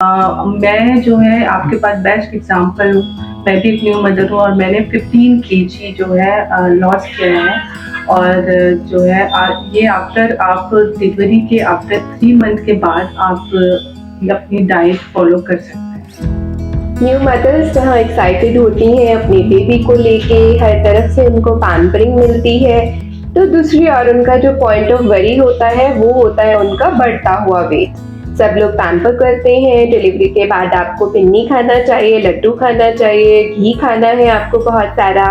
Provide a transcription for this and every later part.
मैं जो है आपके पास बेस्ट एग्जांपल हूँ। मैं भी एक न्यू मदर हूँ और मैंने 15 केजी जो है लॉस किया है। और जो है ये आफ्टर आप डिलीवरी के आफ्टर 3 मंथ के बाद आप अपनी डाइट फॉलो कर सकते हैं। न्यू मदर्स जहाँ एक्साइटेड होती हैं अपने बेबी को लेके, हर तरफ से उनको पैम्परिंग मिलती है, तो दूसरी ओर उनका जो पॉइंट ऑफ वरी होता है वो होता है उनका बढ़ता हुआ वेट। सब लोग पैम्पर करते हैं, डिलीवरी के बाद आपको पिन्नी खाना चाहिए, लड्डू खाना चाहिए, घी खाना है आपको बहुत सारा,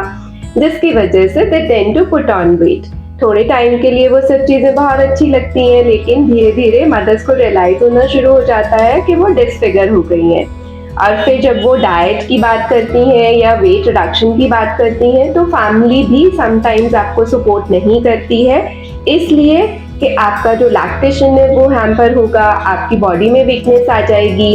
जिसकी वजह से they tend to put on weight. थोड़े टाइम के लिए वो सब चीज़ें बहुत अच्छी लगती हैं, लेकिन धीरे धीरे मदर्स को रियलाइज होना शुरू हो जाता है कि वो डिसफिगर हो गई हैं। और फिर जब वो डाइट की बात करती हैं या वेट रिडक्शन की बात करती हैं, तो फैमिली भी समटाइम्स आपको सपोर्ट नहीं करती है, इसलिए कि आपका जो लैक्टेशन है वो हैम्पर होगा, आपकी बॉडी में वीकनेस आ जाएगी,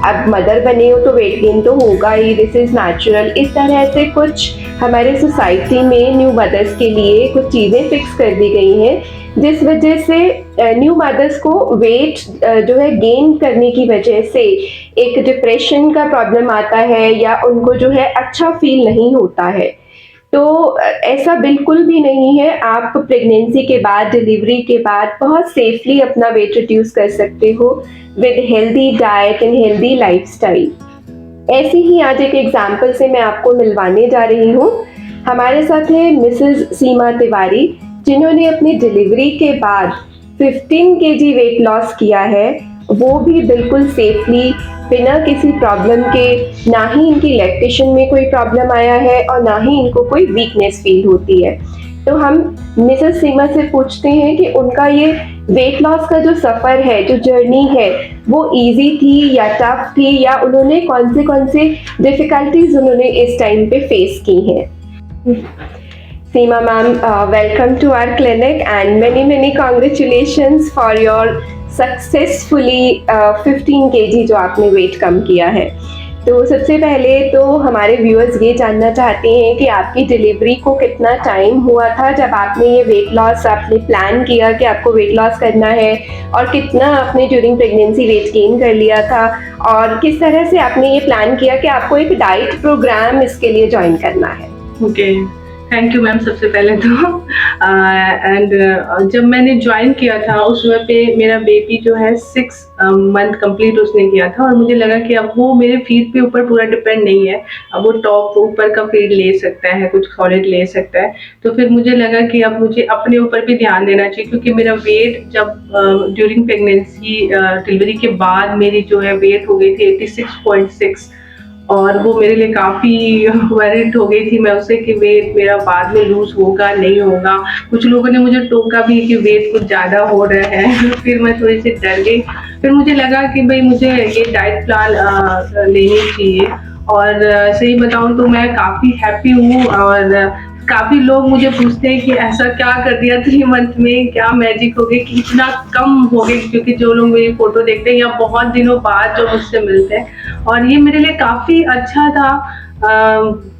अब मदर बने हो तो वेट गेन तो होगा ही, दिस इज़ नेचुरल। इस तरह से कुछ हमारे सोसाइटी में न्यू मदर्स के लिए कुछ चीज़ें फिक्स कर दी गई हैं, जिस वजह से न्यू मदर्स को वेट जो है गेन करने की वजह से एक डिप्रेशन का प्रॉब्लम आता है या उनको जो है अच्छा फील नहीं होता है। तो ऐसा बिल्कुल भी नहीं है, आप प्रेगनेंसी के बाद, डिलीवरी के बाद बहुत सेफली अपना वेट रिड्यूस कर सकते हो with healthy diet and healthy lifestyle. ऐसे ही आज एक एग्जाम्पल से मैं आपको मिलवाने जा रही हूँ। हमारे साथ है मिसेस सीमा तिवारी, जिन्होंने अपनी डिलीवरी के बाद 15 केजी वेट लॉस किया है, वो भी बिल्कुल सेफली, बिना किसी प्रॉब्लम के। ना ही इनकी लैक्टेशन में कोई प्रॉब्लम आया है और ना ही इनको कोई वीकनेस फील होती है। तो हम मिसेस सीमा से पूछते हैं कि उनका ये वेट लॉस का जो सफ़र है, जो जर्नी है, वो इजी थी या टफ थी, या उन्होंने कौन से डिफ़िकल्टीज़ उन्होंने इस टाइम पे फेस की हैं। Seema ma'am, welcome to our clinic and many congratulations for your successfully 15 KG जो आपने वेट कम किया है। तो सबसे पहले तो हमारे व्यूअर्स ये जानना चाहते हैं कि आपकी डिलीवरी को कितना टाइम हुआ था जब आपने ये वेट लॉस आपने प्लान किया कि आपको वेट लॉस करना है, और कितना आपने ड्यूरिंग प्रेगनेंसी वेट गेन कर लिया था, और किस तरह से आपने ये प्लान किया कि आपको एक डाइट प्रोग्राम इसके लिए ज्वाइन करना है। ओके, थैंक यू मैम सबसे पहले तो। जब मैंने ज्वाइन किया था उस वक्त पे मेरा बेबी जो है 6 मंथ कंप्लीट उसने किया था, और मुझे लगा कि अब वो मेरे फीड पे ऊपर पूरा डिपेंड नहीं है, अब वो टॉप ऊपर का फीड ले सकता है, कुछ सॉलिड ले सकता है। तो फिर मुझे लगा कि अब मुझे अपने ऊपर भी ध्यान देना चाहिए, क्योंकि मेरा वेट जब ड्यूरिंग प्रेगनेंसी डिलीवरी के बाद मेरी जो है वेट हो गई थी 86.6, और वो मेरे लिए काफ़ी वरिड हो गई थी मैं उससे कि वेट मेरा बाद में लूज़ होगा नहीं होगा। कुछ लोगों ने मुझे टोका भी कि वेट कुछ ज़्यादा हो रहा है। फिर मैं थोड़ी सी डर गई। फिर मुझे लगा कि भाई मुझे ये डाइट प्लान लेनी चाहिए, और सही बताऊँ तो मैं काफ़ी हैप्पी हूँ। और काफ़ी लोग मुझे पूछते हैं कि ऐसा क्या कर दिया 3 मंथ में, क्या मैजिक हो गई कि इतना कम हो गई, क्योंकि जो लोग मेरी फ़ोटो देखते हैं या बहुत दिनों बाद जो मुझसे मिलते हैं, और ये मेरे लिए काफ़ी अच्छा था।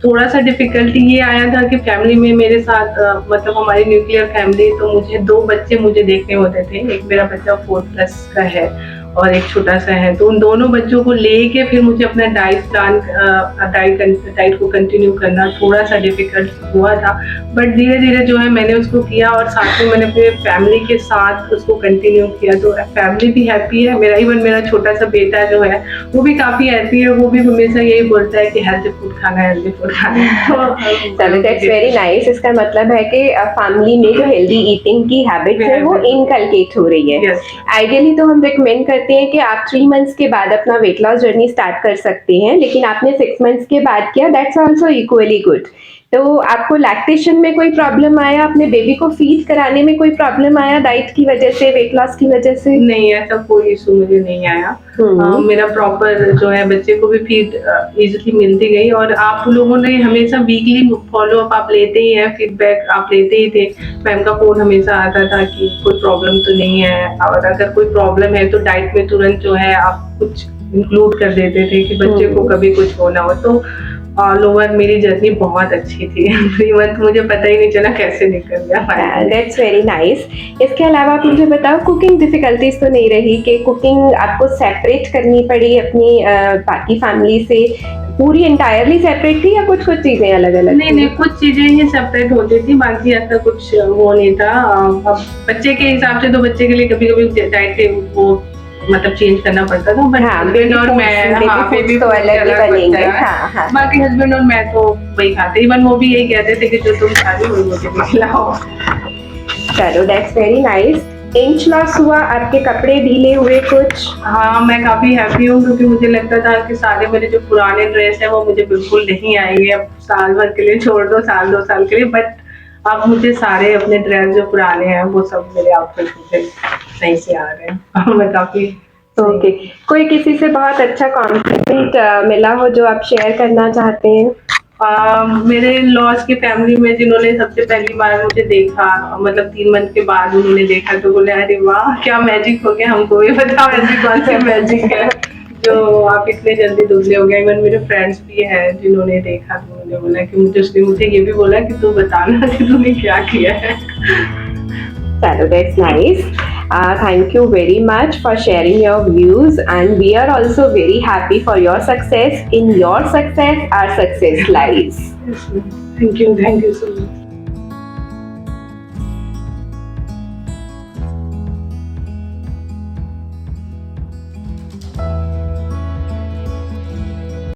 थोड़ा सा डिफ़िकल्टी ये आया था कि फैमिली में मेरे साथ मतलब हमारी न्यूक्लियर फैमिली, तो मुझे 2 बच्चे मुझे देखने होते थे। एक मेरा बच्चा 4+ का है और एक छोटा सा है, तो उन दोनों बच्चों को लेके फिर मुझे अपना डाइट प्लान डाइट को कंटिन्यू करना थोड़ा सा डिफ़िकल्ट हुआ था। बट धीरे-धीरे जो है मैंने उसको किया, और साथ में मैंने अपने फैमिली के साथ उसको कंटिन्यू किया, तो फैमिली भी हैप्पी है। मेरा छोटा सा बेटा जो है वो भी काफ़ी हैप्पी है, वो भी हमेशा यही बोलता है कि हेल्दी फूड खाना है, हेल्दी फूड खाना है। चलो, दैट्स वेरी नाइस। इसका मतलब है कि फैमिली में जो हेल्दी ईटिंग की हैबिट है वो इनकलकेट हो रही है। आइडियली तो हम रिकमेंड करते हैं कि आप 3 मंथ्स के बाद अपना वेट लॉस जर्नी स्टार्ट कर सकते हैं, लेकिन आपने 6 मंथ्स के बाद किया, दैट्स आल्सो इक्वली गुड। तो आपको लैक्टेशन में कोई प्रॉब्लम आया, अपने बेबी को फीड कराने में कोई प्रॉब्लम आया डाइट की वजह से, वेट लॉस की वजह से? नहीं, ऐसा कोई इशू मुझे नहीं आया। मेरा प्रॉपर जो है बच्चे को भी फीड इजीली मिलती गई, और आप लोगों ने हमेशा वीकली फॉलो अप आप लेते ही हैं, फीडबैक आप लेते ही थे। मैम का फ़ोन हमेशा आता था कि कोई प्रॉब्लम तो नहीं है, और अगर कोई प्रॉब्लम है तो डाइट में तुरंत जो है आप कुछ इंक्लूड कर देते थे कि बच्चे को कभी कुछ होना हो। तो ऑल ओवर मेरी जर्नी बहुत अच्छी थी। 3 मंथ मुझे पता ही नहीं चला कैसे निकल गया। That's very nice. इसके अलावा आप मुझे बताओ, कुकिंग डिफिकल्टीज तो नहीं रही कि कुकिंग आपको सेपरेट करनी पड़ी अपनी बाकी फैमिली से? पूरी इंटायरली सेपरेट थी या कुछ कुछ चीजें अलग अलग? नहीं, कुछ चीजें ही सेपरेट होती थी, बाकी ऐसा कुछ वो नहीं था। अब बच्चे के हिसाब से तो बच्चे के लिए कभी कभी डाइट वो मतलब चेंज करना पड़ता था, बट हस्बैंड और मैं बेबी तो अलग ही बनेंगे। बाकी हस्बैंड और मैं तो वही खाते, इवन वो भी यही कहते थे कि जो तुम खा रही हो वही मुझे खिलाओ। चलो, that's very nice. Inch loss हुआ, आपके कपड़े ढीले हुए कुछ? हाँ, मैं काफी हैप्पी हूँ क्योंकि मुझे लगता था कि सारे मेरे जो पुराने ड्रेस है वो मुझे बिल्कुल नहीं आएंगे। अब साल भर के लिए छोड़ दो, साल 2 साल के लिए, बट अब मुझे सारे अपने ड्रेस जो पुराने हैं वो सब मेरे आउटफिट मुझे सही से आ रहे हैं। मैं काफी ओके। कोई किसी से बहुत अच्छा कॉम्प्लीमेंट मिला हो जो आप शेयर करना चाहते हैं? मेरे लॉस की फैमिली में जिन्होंने सबसे पहली बार मुझे देखा, मतलब 3 मंथ के बाद उन्होंने देखा, तो बोले अरे वाह क्या मैजिक हो गया, हमको भी बताओ ऐसी कौन सी मैजिक है जो आप इतने जल्दी दुबले हो गए। इवन मेरे फ्रेंड्स भी हैं जिन्होंने देखा, तो उन्होंने बोला कि मुझे ये भी बोला कि तू बताना कि तूने क्या किया है। Chalo, that's nice. Thank you very much for sharing your views, and we are also very happy for your success. In your success, our success lies. Thank you so much.